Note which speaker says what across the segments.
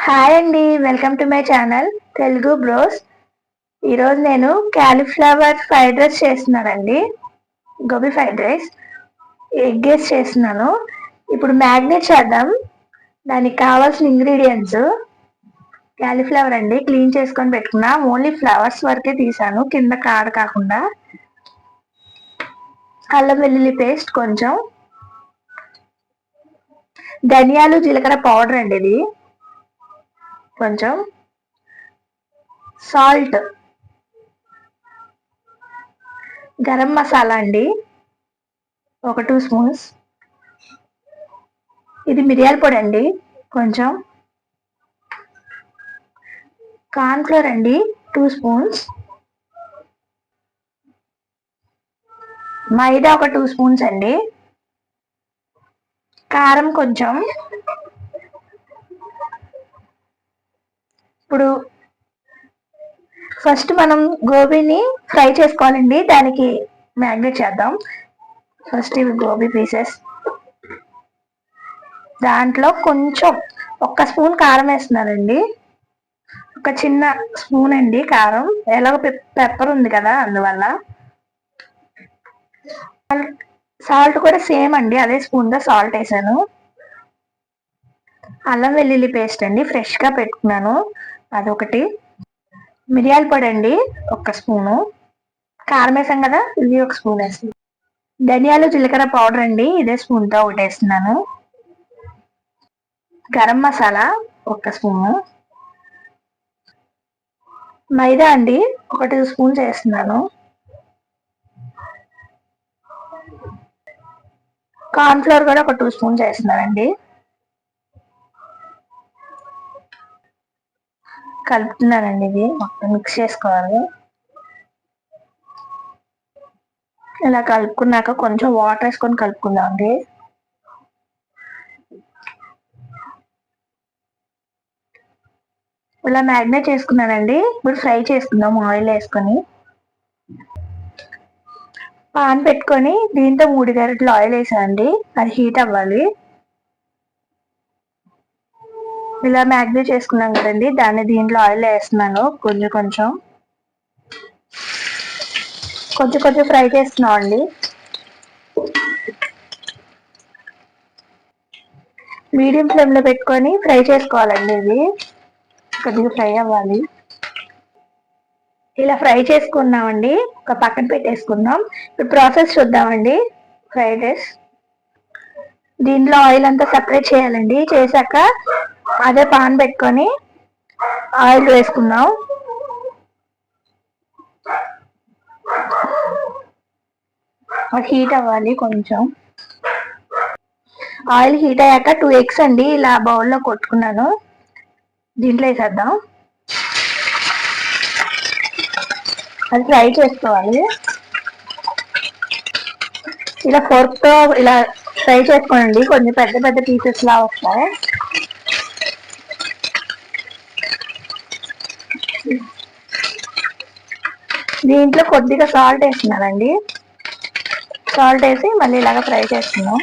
Speaker 1: Hi అండి, welcome to my channel Telugu bros. ఈరోజు నేను క్యాలీఫ్లవర్ ఫ్రైడ్ రైస్ చేస్తున్నానండి. గోబీ ఫ్రైడ్ రైస్ ఎగ్ వేసి చేస్తున్నాను. ఇప్పుడు మ్యాగ్నేట్ చేద్దాం. దానికి కావాల్సిన ఇంగ్రీడియంట్స్ క్యాలీఫ్లవర్ అండి, క్లీన్ చేసుకొని పెట్టుకున్నా. ఓన్లీ ఫ్లవర్స్ వరకే తీసాను, కింద కాడ కాకుండా. అల్లం వెల్లుల్లి పేస్ట్ కొంచెం, ధనియాలు జీలకర్ర పౌడర్ అండి ఇది కొంచెం, సాల్ట్, గరం మసాలా అండి ఒక 2 స్పూన్స్, ఇది మిరియాల పొడి అండి కొంచెం, కార్న్ఫ్లోర్ అండి 2 స్పూన్స్, మైదా ఒక 2 స్పూన్స్ అండి, కారం కొంచెం. ఇప్పుడు ఫస్ట్ మనం గోబీని ఫ్రై చేసుకోవాలండి, దానికి మ్యాగ్నేట్ చేద్దాం. ఫస్ట్ ఇవి గోబీ పీసెస్, దాంట్లో కొంచెం 1 స్పూన్ కారం వేస్తున్నానండి, ఒక చిన్న స్పూన్ అండి కారం, ఎలాగో పెప్పర్ ఉంది కదా అందువల్ల. సాల్ట్ కూడా సేమ్ అండి, అదే స్పూన్గా సాల్ట్ వేసాను. అల్లం వెల్లుల్లి పేస్ట్ అండి, ఫ్రెష్గా పెట్టుకున్నాను అదొకటి. మిరియాల పొడి అండి 1 స్పూను, కారం వేసాం కదా ఇది 1 స్పూన్ వేస్తాను. ధనియాలు జీలకర్ర పౌడర్ అండి, ఇదే స్పూన్తో ఒకటి వేస్తున్నాను. గరం మసాలా 1 స్పూను, మైదా అండి ఒక 2 స్పూన్స్ వేస్తున్నాను, కార్న్ఫ్లోర్ కూడా ఒక 2 స్పూన్స్ వేస్తున్నానండి. కలుపుతున్నానండి, ఇది మొత్తం మిక్స్ చేసుకోవాలి. ఇలా కలుపుకున్నాక కొంచెం వాటర్ వేసుకొని కలుపుకుందాం అండి. ఇలా మ్యాగ్నేట్ చేసుకున్నానండి. ఇప్పుడు ఫ్రై చేసుకుందాం ఆయిల్ వేసుకొని. పాన్ పెట్టుకొని దీంతో 3 గరిటెలు ఆయిల్ వేసానండి, అది హీట్ అవ్వాలి. ఇలా మ్యాగ్నేట్ చేసుకున్నాం కదండి, దాన్ని దీంట్లో ఆయిల్ వేస్తున్నాను. కొంచెం కొంచెం ఫ్రై చేస్తున్నాం అండి. మీడియం ఫ్లేమ్లో పెట్టుకొని ఫ్రై చేసుకోవాలండి, ఇది కొద్దిగా ఫ్రై అవ్వాలి. ఇలా ఫ్రై చేసుకున్నామండి, ఒక పక్కన పెట్టేసుకుందాం. ఇప్పుడు ప్రాసెస్ చూద్దామండి. ఫ్రైడ్ రైస్ దీంట్లో ఆయిల్ అంతా సపరేట్ చేయాలండి. చేశాక అదే పాన్ పెట్టుకొని ఆయిల్ వేసుకుందాం. హీట్ అవ్వాలి కొంచెం. ఆయిల్ హీట్ అయ్యాక 2 ఎగ్స్ అండి ఇలా బౌల్లో కొట్టుకున్నాను, దీంట్లో వేసేద్దాం. అది ఫ్రై చేసుకోవాలి. ఇలా ఫోర్క్తో ఇలా ఫ్రై చేసుకోండి, కొంచెం పెద్ద పెద్ద పీసెస్ లా వస్తాయి. దీంట్లో కొద్దిగా సాల్ట్ వేస్తున్నానండి, సాల్ట్ వేసి మళ్ళీ ఇలాగ ఫ్రై చేస్తున్నాం.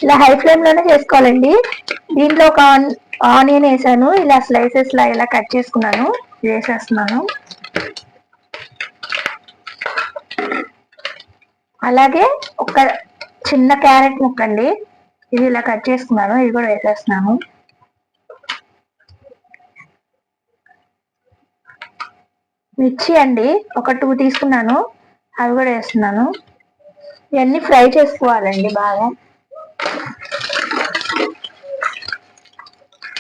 Speaker 1: ఇలా హై ఫ్లేమ్లోనే చేసుకోవాలండి. దీంట్లో ఒక ఆనియన్ వేసాను, ఇలా స్లైసెస్ లా ఇలా కట్ చేసుకున్నాను, వేసేస్తున్నాను. అలాగే ఒక చిన్న క్యారెట్ ముక్క అండి, ఇది ఇలా కట్ చేసుకున్నాను, ఇది కూడా వేసేస్తున్నాను. మిర్చి అండి ఒక 2 తీసుకున్నాను, అవి కూడా వేస్తున్నాను. ఇవన్నీ ఫ్రై చేసుకోవాలండి బాగా.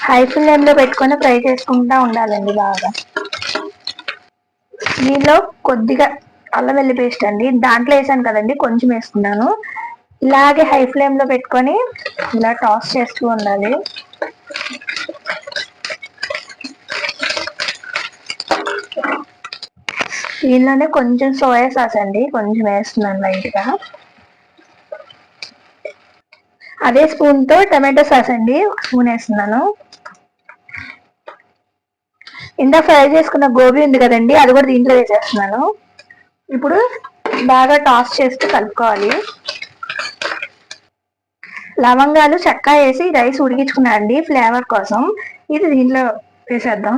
Speaker 1: హై ఫ్లేమ్లో పెట్టుకొని ఫ్రై చేసుకుంటూ ఉండాలండి బాగా. దీనిలో కొద్దిగా అల్లం వెల్లి పేస్ట్ అండి, దాంట్లో వేసాను కదండి కొంచెం వేసుకున్నాను. ఇలాగే హై ఫ్లేమ్లో పెట్టుకొని ఇలా టాస్ చేస్తూ ఉండాలి. దీనిలోనే కొంచెం సోయా సాస్ అండి కొంచెం వేస్తున్నాను లైట్గా. అదే స్పూన్తో టమాటో సాస్ అండి 1 స్పూన్ వేస్తున్నాను. ఇందాక ఫ్రై చేసుకున్న గోబీ ఉంది కదండి, అది కూడా దీంట్లో వేసేస్తున్నాను. ఇప్పుడు బాగా టాస్ చేస్తూ కలుపుకోవాలి. లవంగాలు చెక్క వేసి రైస్ ఉడికించుకున్నా అండి ఫ్లేవర్ కోసం. ఇది దీంట్లో వేసేద్దాం.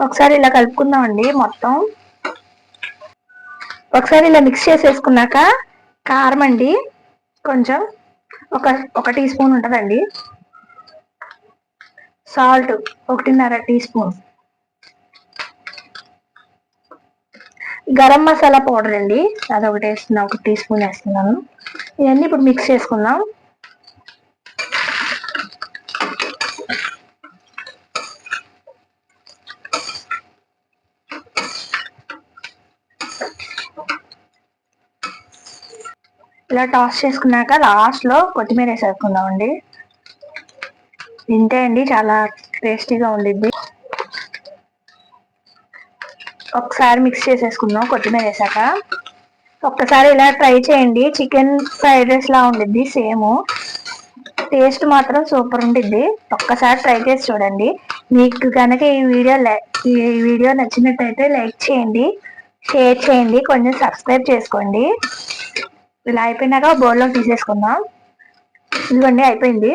Speaker 1: ఒకసారి ఇలా కలుపుకుందాం అండి మొత్తం. ఒకసారి ఇలా మిక్స్ చేసేసుకున్నాక కారం అండి కొంచెం ఒక టీ స్పూన్ ఉంటుందండి. Salt 1.5 teaspoon. Garam masala powder అండి, అదొకటి వేస్తున్నా, 1 టీ స్పూన్ వేస్తున్నాను. ఇవన్నీ ఇప్పుడు మిక్స్ చేసుకుందాం. ఇలా టాస్ చేసుకున్నాక లాస్ట్ లో కొత్తిమీర వేసేసుకుందాం అండి. ఇంతే అండి, చాలా టేస్టీగా ఉండిద్ది. ఒకసారి మిక్స్ చేసేసుకుందాం కొత్తిమీర వేసాక. ఒక్కసారి ఇలా ట్రై చేయండి, చికెన్ ఫ్రైడ్ రైస్ లా ఉండిద్ది సేమ్. టేస్ట్ మాత్రం సూపర్ ఉండిద్ది. ఒక్కసారి ట్రై చేసి చూడండి. మీకు కనుక ఈ వీడియో నచ్చినట్టయితే లైక్ చేయండి, షేర్ చేయండి, కొంచెం సబ్స్క్రైబ్ చేసుకోండి. ఇలా అయిపోయినాక బౌల్లో తీసేసుకుందాం. ఇదిగోండి అయిపోయింది.